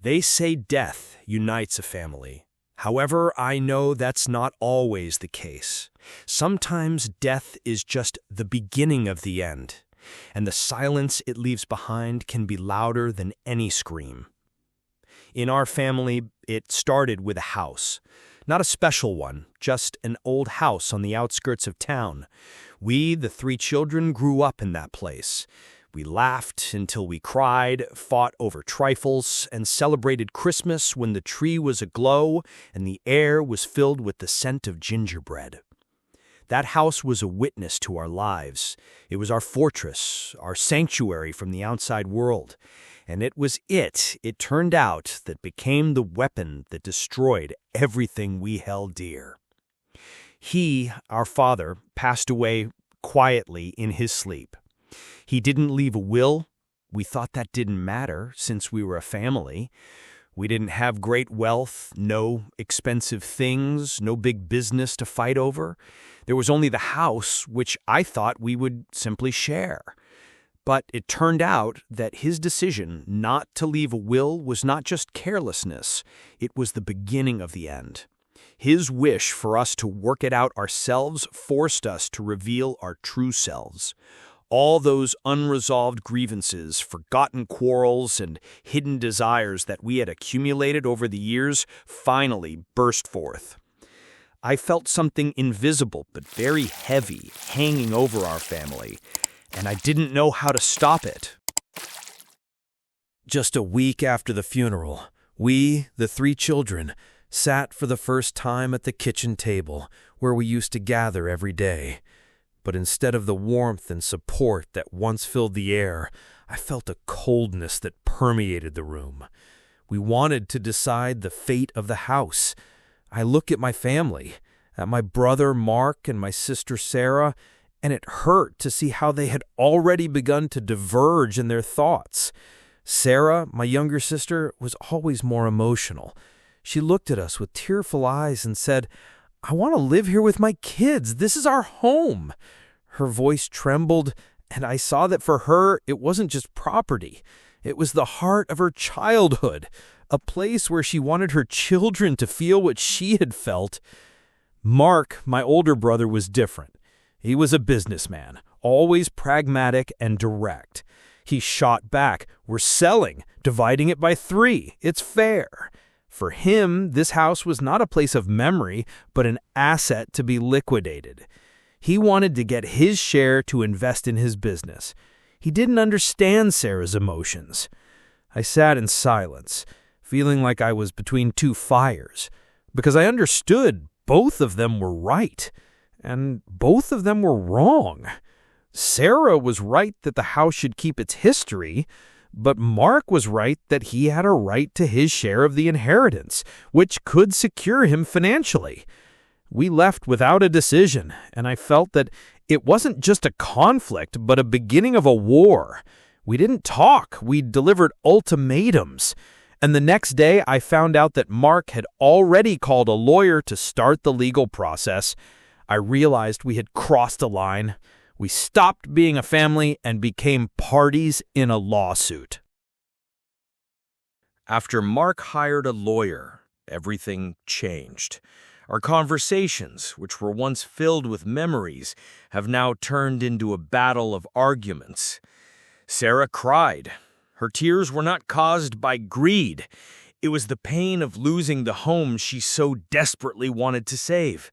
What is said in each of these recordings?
They say death unites a family. However, I know that's not always the case. Sometimes death is just the beginning of the end, and the silence it leaves behind can be louder than any scream. In our family, it started with a house. Not a special one, just an old house on the outskirts of town. We, the 3 children, grew up in that place. We laughed until we cried, fought over trifles, and celebrated Christmas when the tree was aglow and the air was filled with the scent of gingerbread. That house was a witness to our lives. It was our fortress, our sanctuary from the outside world. And it was it turned out, that became the weapon that destroyed everything we held dear. He, our father, passed away quietly in his sleep. He didn't leave a will. We thought that didn't matter, since we were a family. We didn't have great wealth, no expensive things, no big business to fight over. There was only the house, which I thought we would simply share. But it turned out that his decision not to leave a will was not just carelessness, it was the beginning of the end. His wish for us to work it out ourselves forced us to reveal our true selves. All those unresolved grievances, forgotten quarrels, and hidden desires that we had accumulated over the years finally burst forth. I felt something invisible but very heavy hanging over our family, and I didn't know how to stop it. Just a week after the funeral, we, the 3 children, sat for the first time at the kitchen table where we used to gather every day. But instead of the warmth and support that once filled the air, I felt a coldness that permeated the room. We wanted to decide the fate of the house. I look at my family, at my brother Mark and my sister Sarah, and it hurt to see how they had already begun to diverge in their thoughts. Sarah, my younger sister, was always more emotional. She looked at us with tearful eyes and said, "I want to live here with my kids. This is our home." Her voice trembled, and I saw that for her, it wasn't just property. It was the heart of her childhood, a place where she wanted her children to feel what she had felt. Mark, my older brother, was different. He was a businessman, always pragmatic and direct. He shot back, "We're selling, dividing it by 3. It's fair." For him, this house was not a place of memory, but an asset to be liquidated. He wanted to get his share to invest in his business. He didn't understand Sarah's emotions. I sat in silence, feeling like I was between 2 fires, because I understood both of them were right, and both of them were wrong. Sarah was right that the house should keep its history, but Mark was right that he had a right to his share of the inheritance, which could secure him financially. We left without a decision, and I felt that it wasn't just a conflict, but a beginning of a war. We didn't talk, we delivered ultimatums. And the next day I found out that Mark had already called a lawyer to start the legal process. I realized we had crossed a line. We stopped being a family and became parties in a lawsuit. After Mark hired a lawyer, everything changed. Our conversations, which were once filled with memories, have now turned into a battle of arguments. Sarah cried. Her tears were not caused by greed. It was the pain of losing the home she so desperately wanted to save.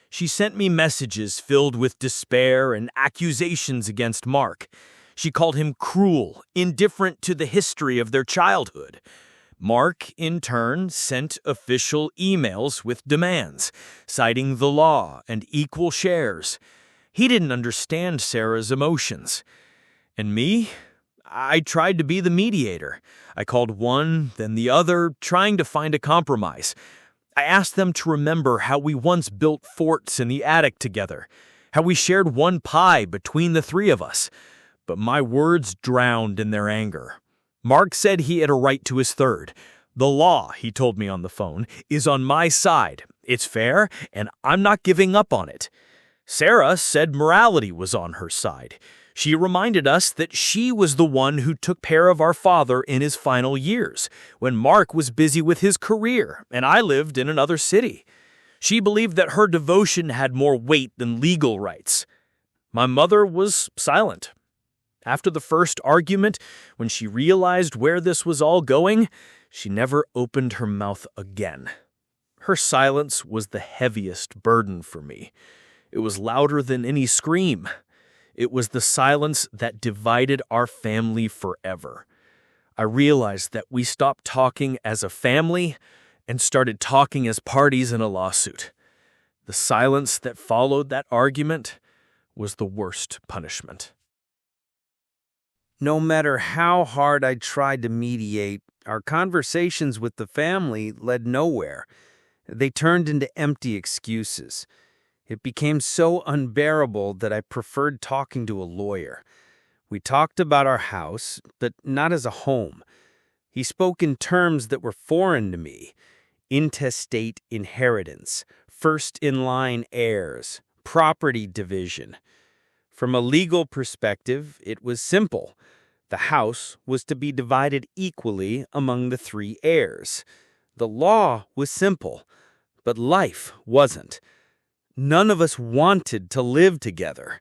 She sent me messages filled with despair and accusations against Mark. She called him cruel, indifferent to the history of their childhood. Mark, in turn, sent official emails with demands, citing the law and equal shares. He didn't understand Sarah's emotions. And me? I tried to be the mediator. I called one, then the other, trying to find a compromise. I asked them to remember how we once built forts in the attic together, how we shared one pie between the 3 of us. But my words drowned in their anger. Mark said he had a right to his third. The law, he told me on the phone, is on my side. It's fair, and I'm not giving up on it. Sarah said morality was on her side. She reminded us that she was the one who took care of our father in his final years, when Mark was busy with his career and I lived in another city. She believed that her devotion had more weight than legal rights. My mother was silent. After the first argument, when she realized where this was all going, she never opened her mouth again. Her silence was the heaviest burden for me. It was louder than any scream. It was the silence that divided our family forever. I realized that we stopped talking as a family and started talking as parties in a lawsuit. The silence that followed that argument was the worst punishment. No matter how hard I tried to mediate, our conversations with the family led nowhere. They turned into empty excuses. It became so unbearable that I preferred talking to a lawyer. We talked about our house, but not as a home. He spoke in terms that were foreign to me: intestate inheritance, first-in-line heirs, property division. From a legal perspective, it was simple. The house was to be divided equally among the 3 heirs. The law was simple, but life wasn't. None of us wanted to live together.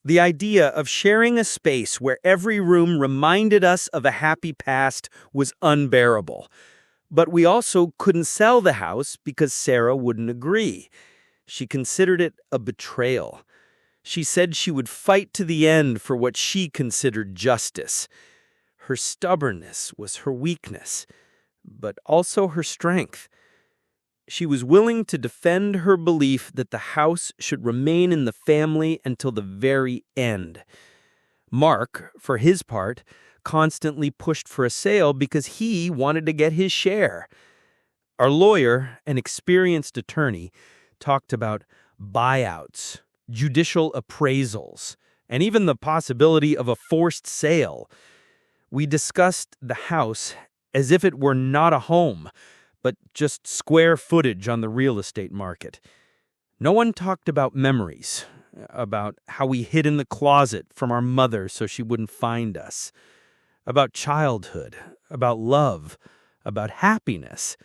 The idea of sharing a space where every room reminded us of a happy past was unbearable. But we also couldn't sell the house because Sarah wouldn't agree. She considered it a betrayal. She said she would fight to the end for what she considered justice. Her stubbornness was her weakness, but also her strength. She was willing to defend her belief that the house should remain in the family until the very end. Mark, for his part, constantly pushed for a sale because he wanted to get his share. Our lawyer, an experienced attorney, talked about buyouts, judicial appraisals, and even the possibility of a forced sale. We discussed the house as if it were not a home, but just square footage on the real estate market. No one talked about memories, about how we hid in the closet from our mother so she wouldn't find us, about childhood, about love, about happiness.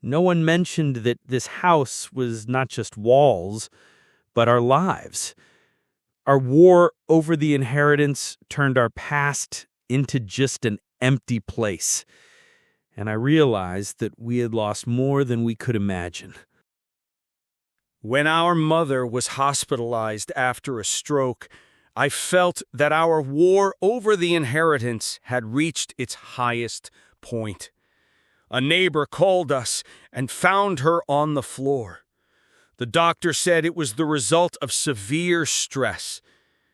No one mentioned that this house was not just walls, but our lives. Our war over the inheritance turned our past into just an empty place. And I realized that we had lost more than we could imagine. When our mother was hospitalized after a stroke, I felt that our war over the inheritance had reached its highest point. A neighbor called us and found her on the floor. The doctor said it was the result of severe stress.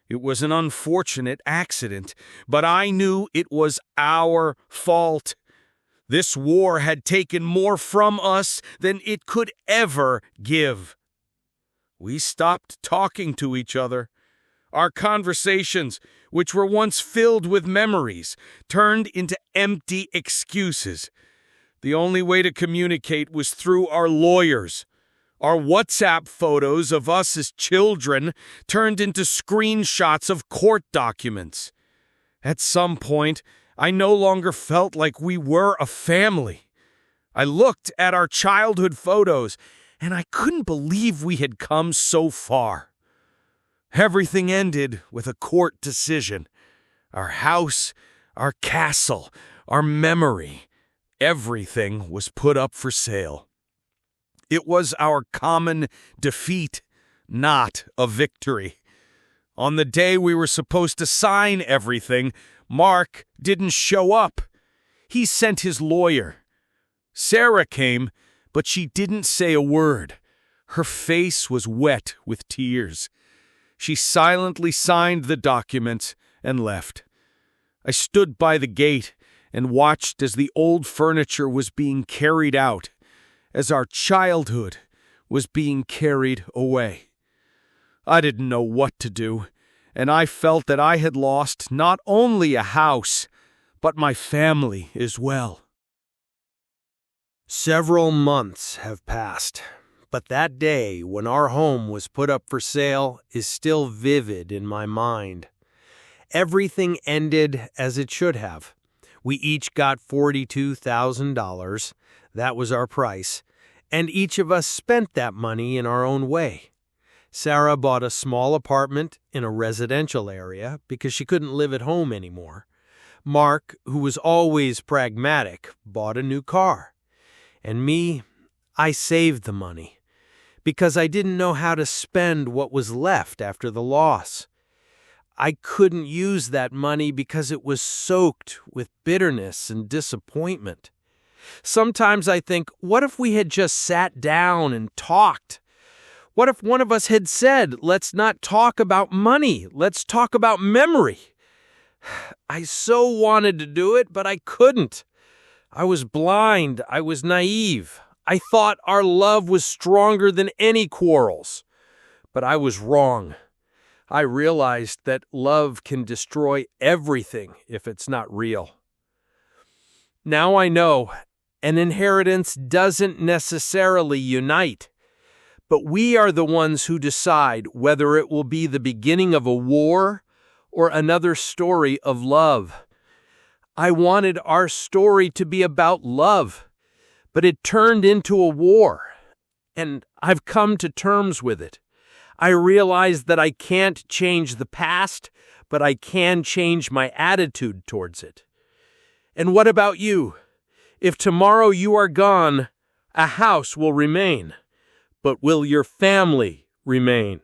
It was an unfortunate accident, but I knew it was our fault. This war had taken more from us than it could ever give. We stopped talking to each other. Our conversations, which were once filled with memories, turned into empty excuses. The only way to communicate was through our lawyers. Our WhatsApp photos of us as children turned into screenshots of court documents. At some point, I no longer felt like we were a family. I looked at our childhood photos, and I couldn't believe we had come so far. Everything ended with a court decision. Our house, our castle, our memory, everything was put up for sale. It was our common defeat, not a victory. On the day we were supposed to sign everything, Mark didn't show up. He sent his lawyer. Sarah came, but she didn't say a word. Her face was wet with tears. She silently signed the documents and left. I stood by the gate and watched as the old furniture was being carried out, as our childhood was being carried away. I didn't know what to do, and I felt that I had lost not only a house, but my family as well. Several months have passed, but that day when our home was put up for sale is still vivid in my mind. Everything ended as it should have. We each got $42,000. That was our price. And each of us spent that money in our own way. Sarah bought a small apartment in a residential area because she couldn't live at home anymore. Mark, who was always pragmatic, bought a new car. And me, I saved the money because I didn't know how to spend what was left after the loss. I couldn't use that money because it was soaked with bitterness and disappointment. Sometimes I think, what if we had just sat down and talked? What if one of us had said, let's not talk about money, let's talk about memory? I so wanted to do it, but I couldn't. I was blind. I was naive. I thought our love was stronger than any quarrels. But I was wrong. I realized that love can destroy everything if it's not real. Now I know an inheritance doesn't necessarily unite, but we are the ones who decide whether it will be the beginning of a war or another story of love. I wanted our story to be about love, but it turned into a war, and I've come to terms with it. I realize that I can't change the past, but I can change my attitude towards it. And what about you? If tomorrow you are gone, a house will remain, but will your family remain?